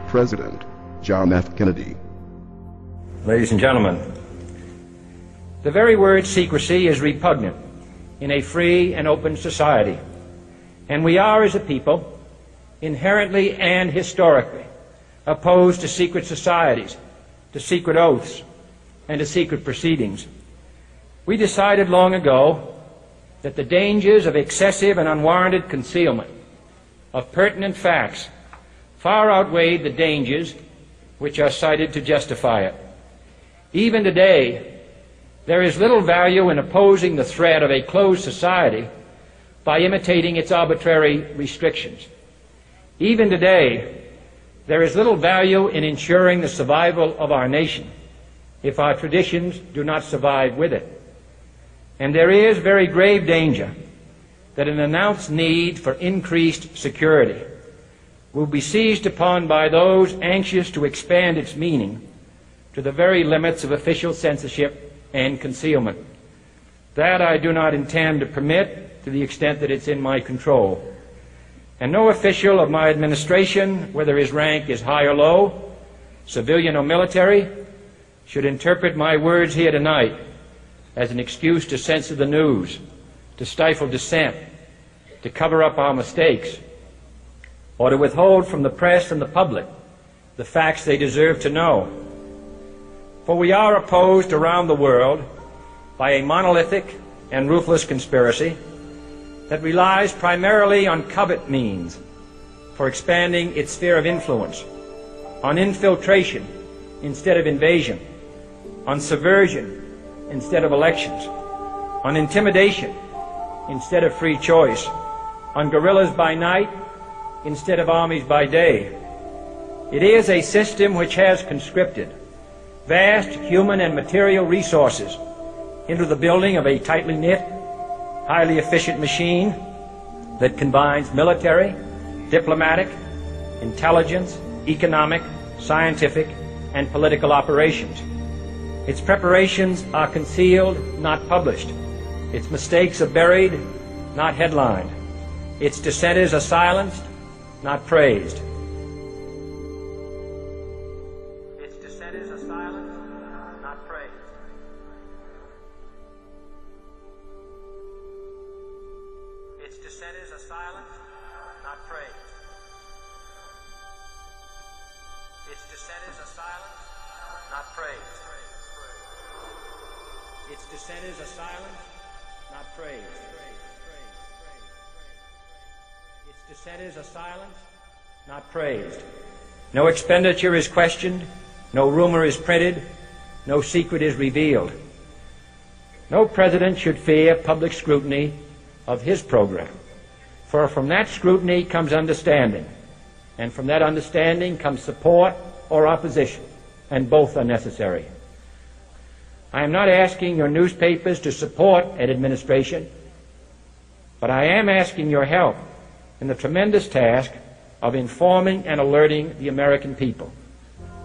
President John F. Kennedy. Ladies and gentlemen, the very word secrecy is repugnant in a free and open society, and we are, as a people, inherently and historically opposed to secret societies, to secret oaths, and to secret proceedings. We decided long ago that the dangers of excessive and unwarranted concealment of pertinent facts far outweighed the dangers which are cited to justify it. Even today, there is little value in opposing the threat of a closed society by imitating its arbitrary restrictions. Even today, there is little value in ensuring the survival of our nation if our traditions do not survive with it. And there is very grave danger that an announced need for increased security will be seized upon by those anxious to expand its meaning to the very limits of official censorship and concealment. That I do not intend to permit to the extent that it's in my control. And no official of my administration, whether his rank is high or low, civilian or military, should interpret my words here tonight as an excuse to censor the news, to stifle dissent, to cover up our mistakes, or to withhold from the press and the public the facts they deserve to know. For we are opposed around the world by a monolithic and ruthless conspiracy that relies primarily on covert means for expanding its sphere of influence, on infiltration instead of invasion, on subversion instead of elections, on intimidation instead of free choice, on guerrillas by night instead of armies by day. It is a system which has conscripted vast human and material resources into the building of a tightly knit, highly efficient machine that combines military, diplomatic, intelligence, economic, scientific, and political operations. Its preparations are concealed, not published. Its mistakes are buried, not headlined. Its dissenters are silenced, not praised. Its dissenters are silenced, not praised. Its dissenters are silenced, not praised. Its dissenters are silenced, not praised. Its dissenters are silenced, not praised. Its dissenters are silenced, not praised. No expenditure is questioned, no rumor is printed, no secret is revealed. No president should fear public scrutiny of his program, for from that scrutiny comes understanding, and from that understanding comes support or opposition, and both are necessary. I am not asking your newspapers to support an administration, but I am asking your help in the tremendous task of informing and alerting the American people.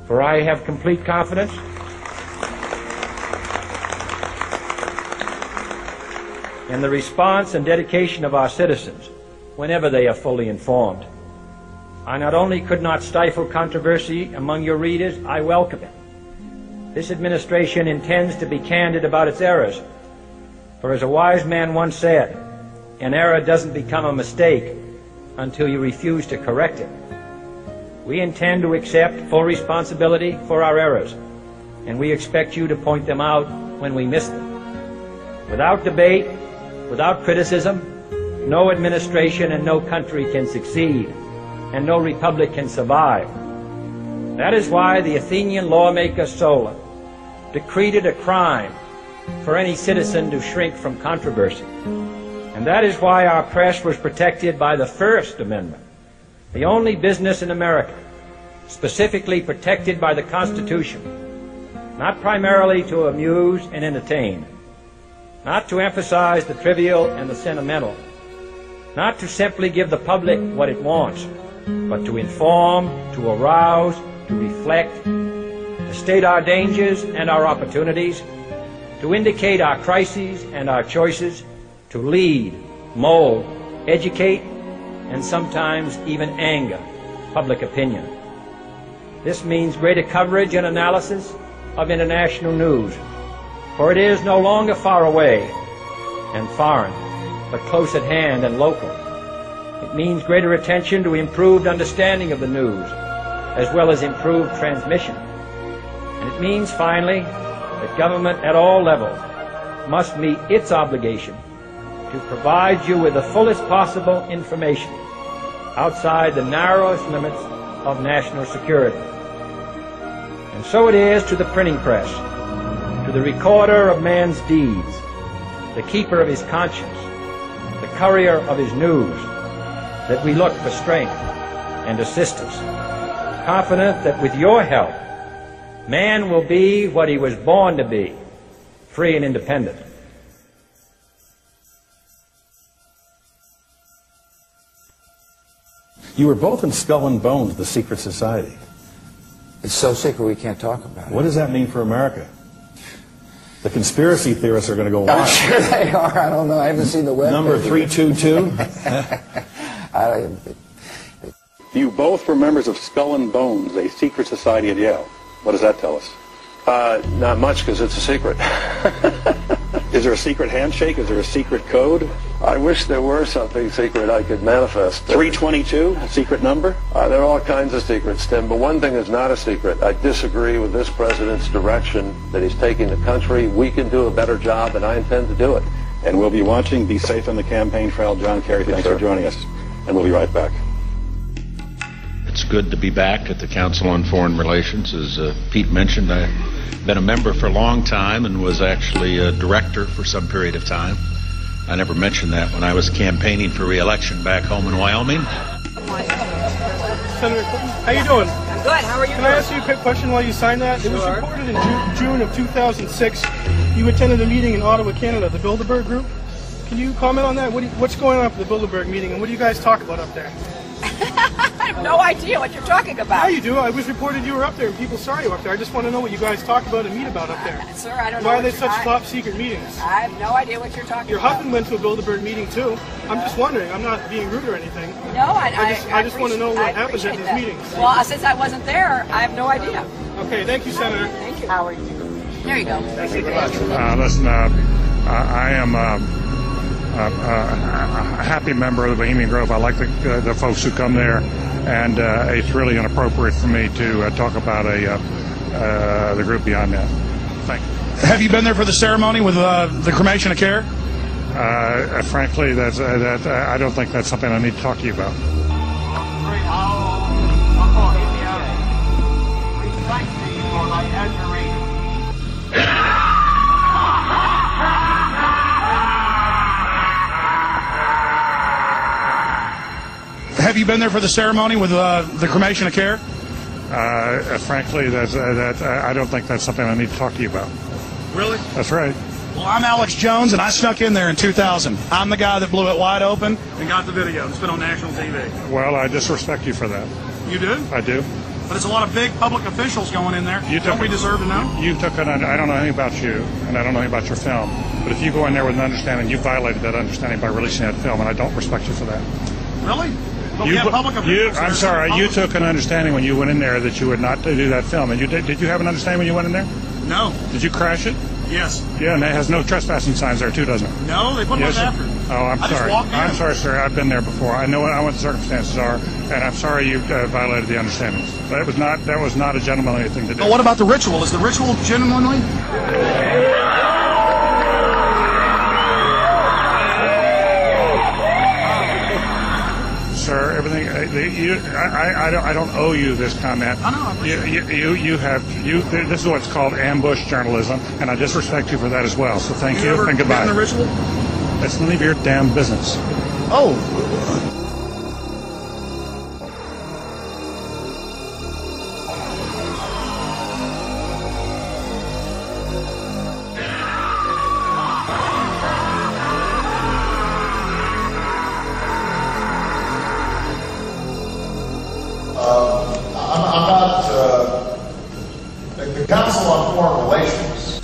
For I have complete confidence in the response and dedication of our citizens whenever they are fully informed. I not only could not stifle controversy among your readers, I welcome it. This administration intends to be candid about its errors. For as a wise man once said, an error doesn't become a mistake until you refuse to correct it. We intend to accept full responsibility for our errors, and we expect you to point them out when we miss them. Without debate, without criticism, no administration and no country can succeed, and no republic can survive. That is why the Athenian lawmaker Solon decreed it a crime for any citizen to shrink from controversy. And that is why our press was protected by the First Amendment, the only business in America specifically protected by the Constitution, not primarily to amuse and entertain, not to emphasize the trivial and the sentimental, not to simply give the public what it wants, but to inform, to arouse, to reflect, to state our dangers and our opportunities, to indicate our crises and our choices, to lead, mold, educate, and sometimes even anger public opinion. This means greater coverage and analysis of international news, for it is no longer far away and foreign, but close at hand and local. It means greater attention to improved understanding of the news, as well as improved transmission. And it means, finally, that government at all levels must meet its obligation to provide you with the fullest possible information outside the narrowest limits of national security. And so it is to the printing press, to the recorder of man's deeds, the keeper of his conscience, the courier of his news, that we look for strength and assistance, confident that with your help, man will be what he was born to be, free and independent. You were both in Skull and Bones, the secret society. It's so secret we can't talk about it. What does that mean for America? The conspiracy theorists are going to go wild. I'm sure they are. I don't know. I haven't seen the web. Number 322? You both were members of Skull and Bones, a secret society at Yale. What does that tell us? Not much, because it's a secret. Is there a secret handshake? Is there a secret code? I wish there were something secret I could manifest. 322, a secret number? There are all kinds of secrets, Tim, but one thing is not a secret. I disagree with this president's direction that he's taking the country. We can do a better job, and I intend to do it. And we'll be watching. Be safe on the campaign trail. John Kerry, thanks for joining us. And we'll be right back. It's good to be back at the Council on Foreign Relations. As Pete mentioned, I've been a member for a long time and was actually a director for some period of time. I never mentioned that when I was campaigning for re-election back home in Wyoming. Senator Clinton, how you doing? I'm good. How are you? Can I ask you a quick question while you sign that? It was reported in June of 2006 you attended a meeting in Ottawa, Canada, the Bilderberg Group. Can you comment on that? What's going on for the Bilderberg meeting, and what do you guys talk about up there? I have no idea what you're talking about. Yeah, you do. I was reported you were up there, and people saw you up there. I just want to know what you guys talk about and meet about up there. Sir, I don't know. Why are they such top secret meetings? I have no idea what you're talking about. Your husband went to a Bilderberg meeting too. I'm just wondering. I'm not being rude or anything. No, I just want to know what happens at these meetings. Well, since I wasn't there, I have no idea. Okay, thank you, Senator. Thank you. How are you? There you go. Thank you very much. Listen, I am a happy member of the Bohemian Grove. I like the folks who come there, and it's really inappropriate for me to talk about the group beyond that. Thank you. Have you been there for the ceremony with the cremation of care? Frankly, I don't think that's something I need to talk to you about. Have you been there for the ceremony with the cremation of care? Frankly, I don't think that's something I need to talk to you about. Really? That's right. Well, I'm Alex Jones, and I snuck in there in 2000. I'm the guy that blew it wide open and got the video. It's been on national TV. Well, I disrespect you for that. You do? I do. But it's a lot of big public officials going in there. Don't we deserve to know? I don't know anything about you, and I don't know anything about your film. But if you go in there with an understanding, you violated that understanding by releasing that film, and I don't respect you for that. Really? I'm sorry, you took an understanding when you went in there that you would not do that film. And did you have an understanding when you went in there? No. Did you crash it? Yes. Yeah, and it has no trespassing signs there too, doesn't it? No, they put those after. Oh, I'm sorry. I'm sorry, sir. I've been there before. I know what the circumstances are, and I'm sorry you violated the understandings. That was not a gentlemanly thing to do. Well, what about the ritual? Is the ritual gentlemanly? Sir, everything. I don't owe you this comment. I know. This is what's called ambush journalism, and I disrespect you for that as well. So thank you and goodbye. The ritual? That's none of your damn business. Oh. The Council on Foreign Relations,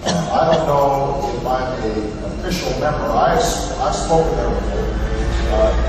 I don't know if I'm an official member. I've spoken there before.